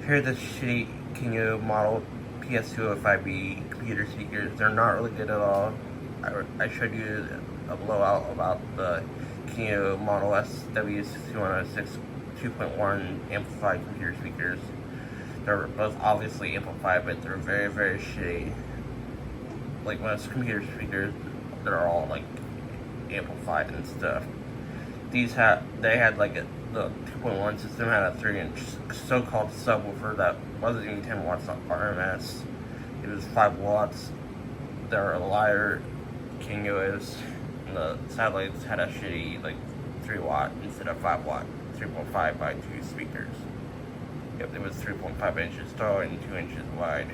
Here are the shitty Kinyo model PS-205B computer speakers. They're not really good at all. I showed you a blowout about the Kinyo model SW6106 2.1 amplified computer speakers. They're both obviously amplified, but they're very, very shitty. Like most computer speakers, they're all like amplified and stuff. They had like the 2.1 system had a 3-inch so-called subwoofer that wasn't even 10 watts on RMS. It was 5 watts. They're a liar. Kinyo is. And the satellites had a shitty like 3 watt instead of 5 watt, 3.5 by 2 speakers. Yep, it was 3.5 inches tall and 2 inches wide.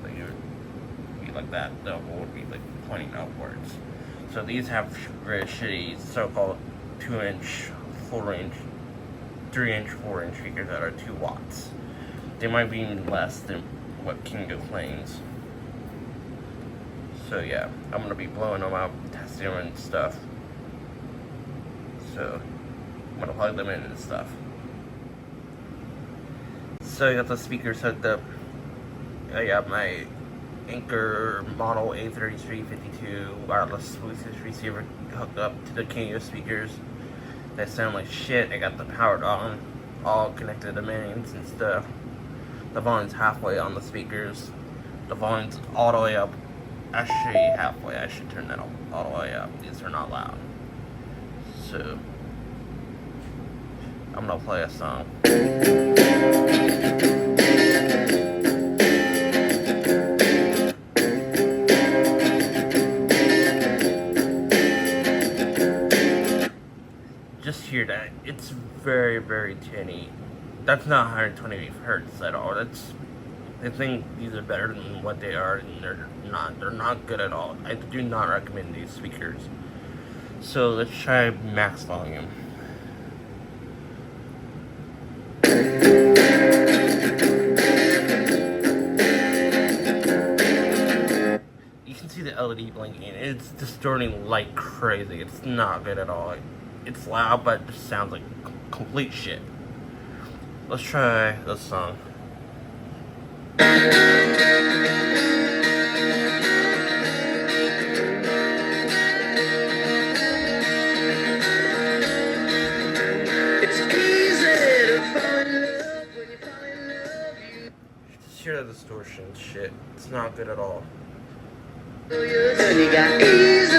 So you would be like that. The hole would be like pointing upwards. So these have very shitty so-called 2-inch, 4-inch, 3-inch, 4-inch speakers that are 2 watts. They might be even less than what Kinyo claims. So yeah, I'm gonna be blowing them out, testing them and stuff. So I'm gonna plug them in and stuff. So I got the speakers hooked up. I got my Anchor model A3352 wireless Bluetooth receiver hooked up to the Kinyo speakers. They sound like shit. I got them powered on, all connected to mains and stuff. The volume's halfway on the speakers. The volume's all the way up. Actually halfway. I should turn that all the way up. These are not loud. So I'm gonna play a song. Just hear that. It's very, very tinny. That's not 120 hertz at all. I think these are better than what they are, and they're not. They're not good at all. I do not recommend these speakers. So let's try max volume. You can see the LED blinking. It's distorting like crazy. It's not good at all. It's loud, but it just sounds like complete shit. Let's try this song. It's easy to fall in love when you fall in love. Just hear the distortion shit. It's not good at all. You got easy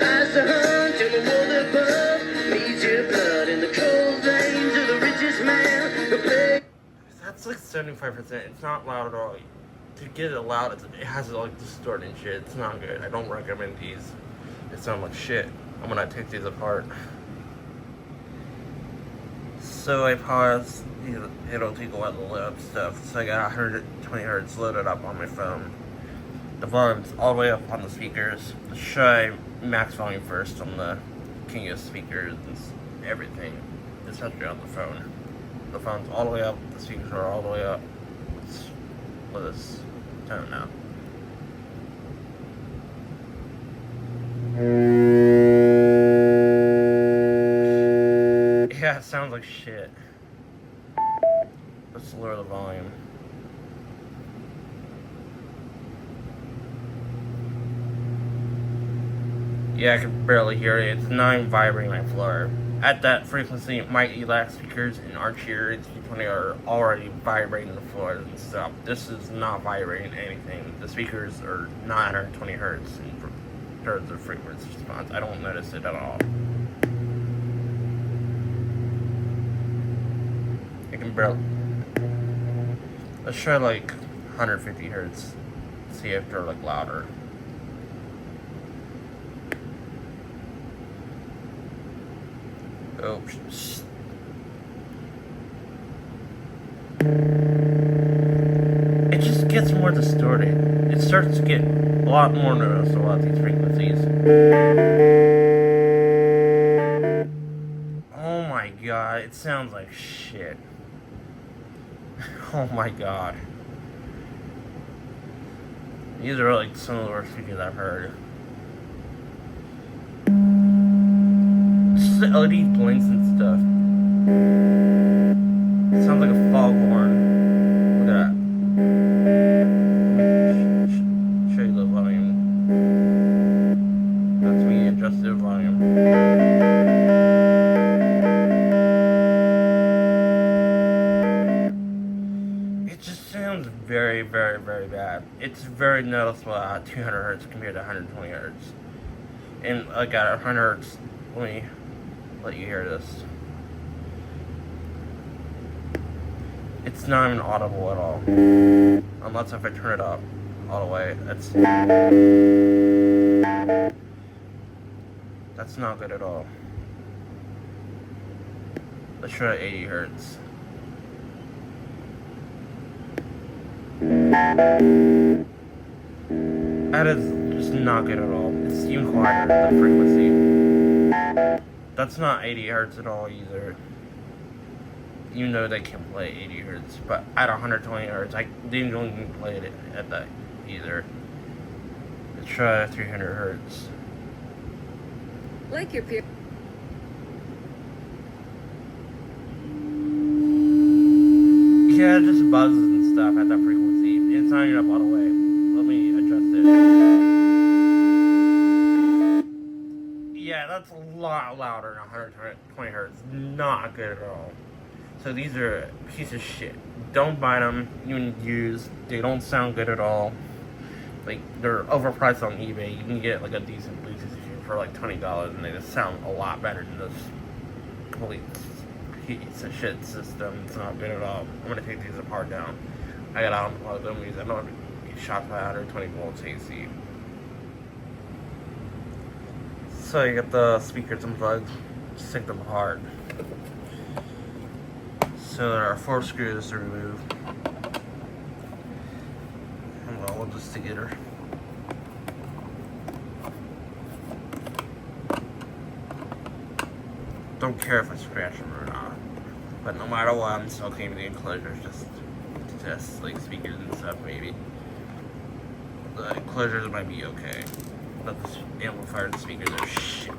as the hunt in the world above. Needs your blood in the cold veins of the richest man. That's like 75%. It's not loud at all. To get it loud, it has like distorting shit. It's not good. I don't recommend these. They sound like shit. I'm gonna take these apart. So I paused. It'll take a while to load up stuff. So I got 120 hertz loaded up on my phone. The volume's all the way up on the speakers. Let's try max volume first on the Kinyo speakers and everything, especially on the phone. The phone's all the way up, the speakers are all the way up. Let us turn it now. Yeah, it sounds like shit. Let's lower the volume. Yeah, I can barely hear it. It's not even vibrating my floor. At that frequency, my ELAC speakers and Archer T20 are already vibrating the floor and stuff. This is not vibrating anything. The speakers are not 120 hertz in terms of frequency response. I don't notice it at all. I can barely. Let's try like 150 hertz. See if they're like louder. Oh, it just gets more distorted. It starts to get a lot more noticeable at these frequencies. Oh my god, it sounds like shit. Oh my god. These are like some of the worst speakers I've heard. Just the LED blinks and stuff. It sounds like a foghorn. It just sounds very, very, very bad. It's very noticeable at 200 hertz compared to 120 hertz. And like at 100 hertz, let me let you hear this. It's not even audible at all. Unless if I turn it up all the way. That's not good at all. Let's try 80 hertz. That is just not good at all. It's even quieter, the frequency. That's not 80 hertz at all either. You know they can play 80 hertz, but at 120 hertz, I didn't even play it at that either. Let's try 300 hertz. Like your peer. Yeah, it just buzzes and stuff at that frequency. It's not even up all the way. Let me adjust it. Yeah, that's a lot louder than 120 hertz. Not good at all. So these are a piece of shit. Don't buy them, even used. They don't sound good at all. Like, they're overpriced on eBay. You can get like a decent Bluetooth for like $20 and they just sound a lot better than this complete piece of shit system. It's not good at all. I'm gonna take these apart now. I gotta unplug them because I don't want to get shot by 120 volts AC. So you get the speakers unplugged, just take them apart. So there are 4 screws to remove. And we'll hold this together. Don't care if I scratch them or not. But no matter what, I'm still keeping the enclosures just to test like speakers and stuff maybe. The enclosures might be okay. But the amplifier and speakers are shit.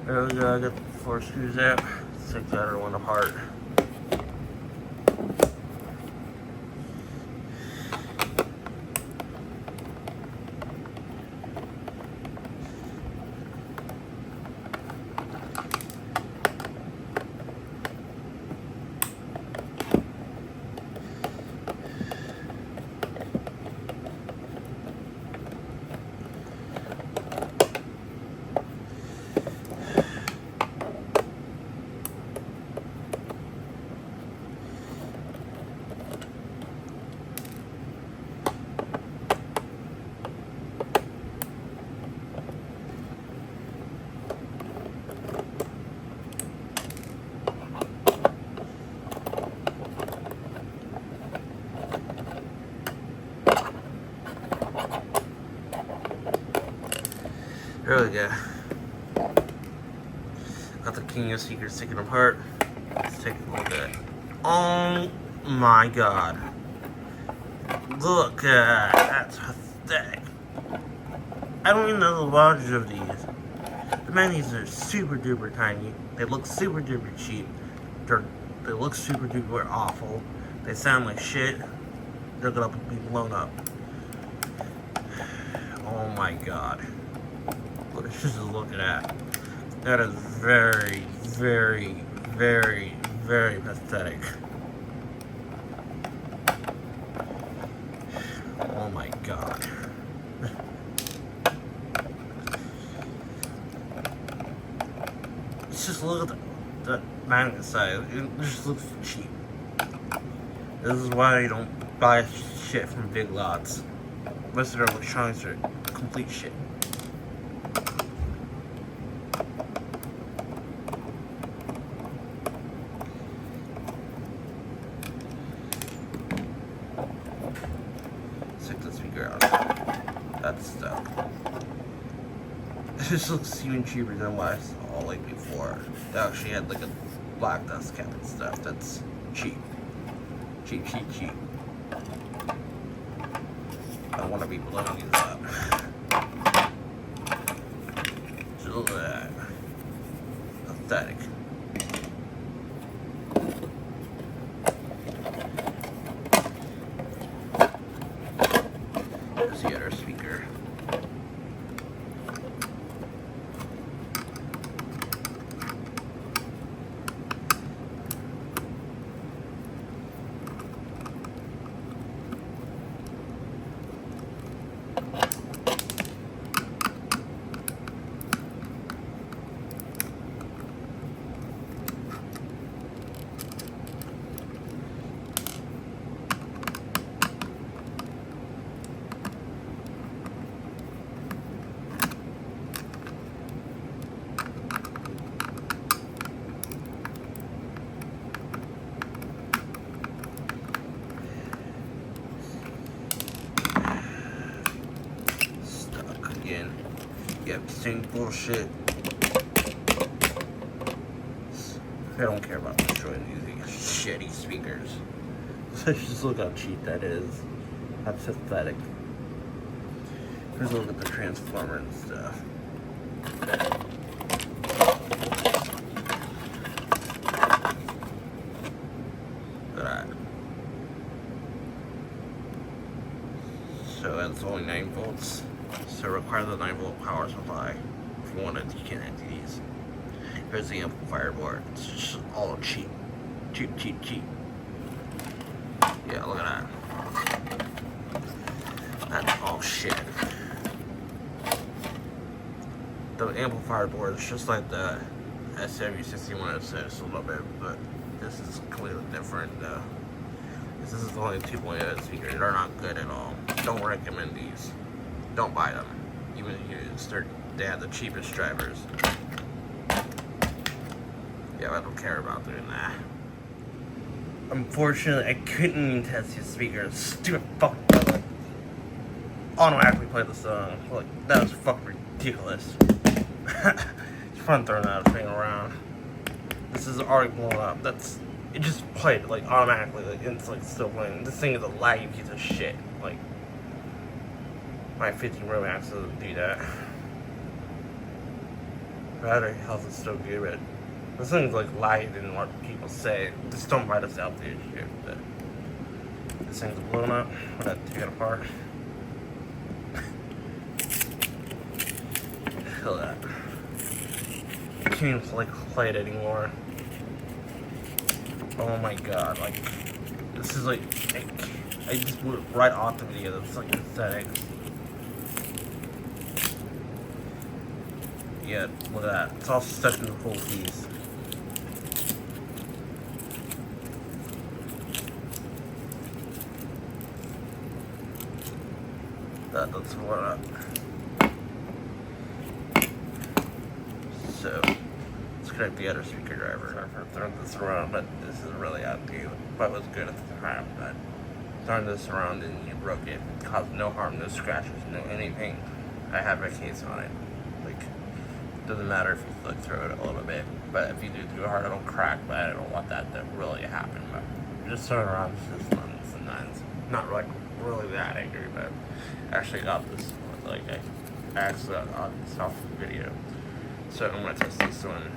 There we go, I got the 4 screws out. Let's take the other one apart. There we go. Got the Kinyo speakers taken apart. Let's take a look at it. Oh my god. Look at that. That's pathetic. I don't even know the wattage of these. The menus are super duper tiny. They look super duper cheap. They look super duper awful. They sound like shit. They're gonna be blown up. Oh my god. Just look at that. That is very, very, very, very pathetic. Oh my god. Let's just look at the magnet size. It just looks cheap. This is why you don't buy shit from big lots. Most of their electronics are complete shit. Take the speaker out. That's stuck. This looks even cheaper than what I saw. model like before. They actually had like a black dust cap and stuff. That's cheap. Cheap. I want to be blowing these up. So look at that. Pathetic. There's the other speaker. Yep, same bullshit. I don't care about destroying these shitty speakers. Just look how cheap that is. How pathetic. Here's a look at the transformer and stuff. Look at that. So that's only 9 volts. So require the 9-volt power supply if you want to disconnect these. Here's the amplifier board. It's just all cheap. Cheap. Yeah, look at that. That's all shit. The amplifier board is just like the SW6106 a little bit, but this is completely different. This is only 2.0 speakers. They're not good at all. Don't recommend these. Don't buy them. Even if they have the cheapest drivers. Yeah, I don't care about doing that. Unfortunately, I couldn't even test these speakers. Stupid fucking like, automatically play the song. Like, that was fucking ridiculous. It's fun throwing that thing around. This is already blown up. It just played like automatically, like it's like still playing. This thing is a laggy piece of shit. Like, my 50 Pro Max doesn't do that. Battery health is still good, but this thing's like laggy than what people say. Just don't buy this out there shit. But this thing's blown up. We'll have to take it apart. Feel that. I can't even like play it anymore. Oh my god, like this is like I just went right off the video. That's like pathetic. Yeah, look at that. It's all stuck in the whole piece. That's what up. So let's connect the other speaker driver. Sorry for throwing this around, but this is really outdated. But it was good at the time. But throwing this around and you broke it. Caused no harm, no scratches, no anything. I have a case on it. Like, doesn't matter if you like throw it a little bit, but if you do too hard, it'll crack. But I don't want that to really happen. But just throwing around just nuns and nuns. Not like really that angry, but I actually got this. Like I actually got this off the video. So I'm gonna test this one.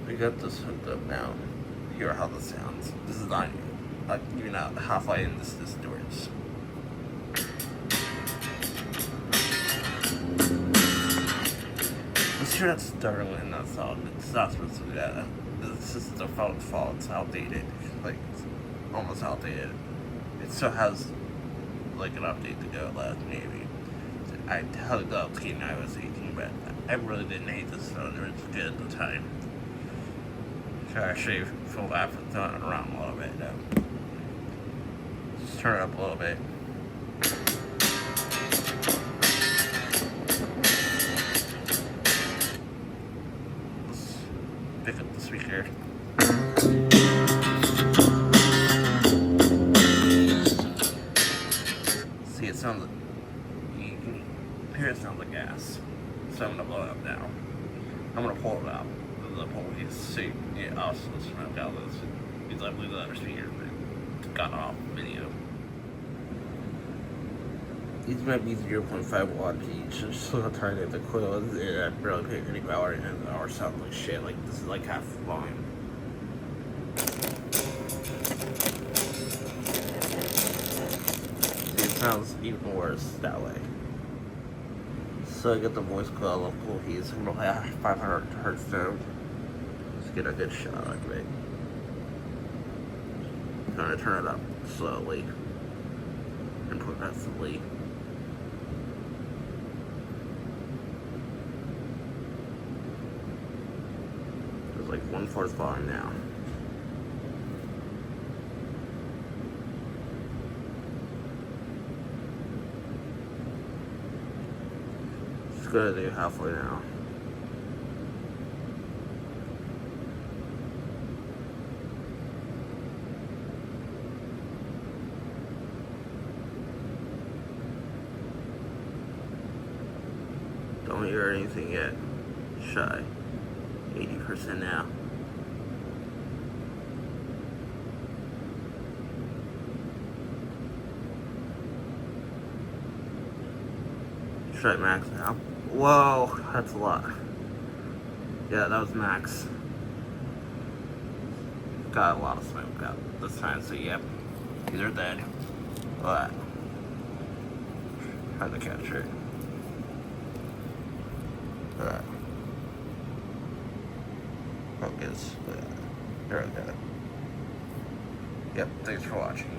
We got this hooked up now. Hear how this sounds. This is not even out halfway in this doors. Let's hear that startling. That's all. It's not supposed to do that. This is the phone's fault. It's outdated. Like it's almost outdated. It still has like an update to go left maybe. I hugged up Kinyo when I was 18, but I really didn't hate this phone. It was good at the time. So I actually feel bad for throwing it around a little bit now. Just turn it up a little bit. Let's pick up the speaker. See, it sounds like Here it smells like gas. So I'm gonna blow it up now. I'm gonna pull it out. The pull piece. See, yeah, I'll smoke out this. Because I believe the other speaker got off video. These might be 0.5 watts each. I'm just gonna turn it the coils and I barely pay any power and the hour sounds like shit. Like this is like half volume. See, it sounds even worse that way. So I get the voice coil of cool keys. I'm gonna have 500 hertz down. Let's get a good shot of it. I'm gonna turn it up slowly and progressively. It's like 1/4 volume now. Just gonna do halfway now. Don't hear anything yet. Shy. 80% now. Try max now. Whoa, that's a lot. Yeah, that was max. Got a lot of smoke out this time, so yep. These are dead. But trying to capture it. Focus. There we go. Yep, thanks for watching.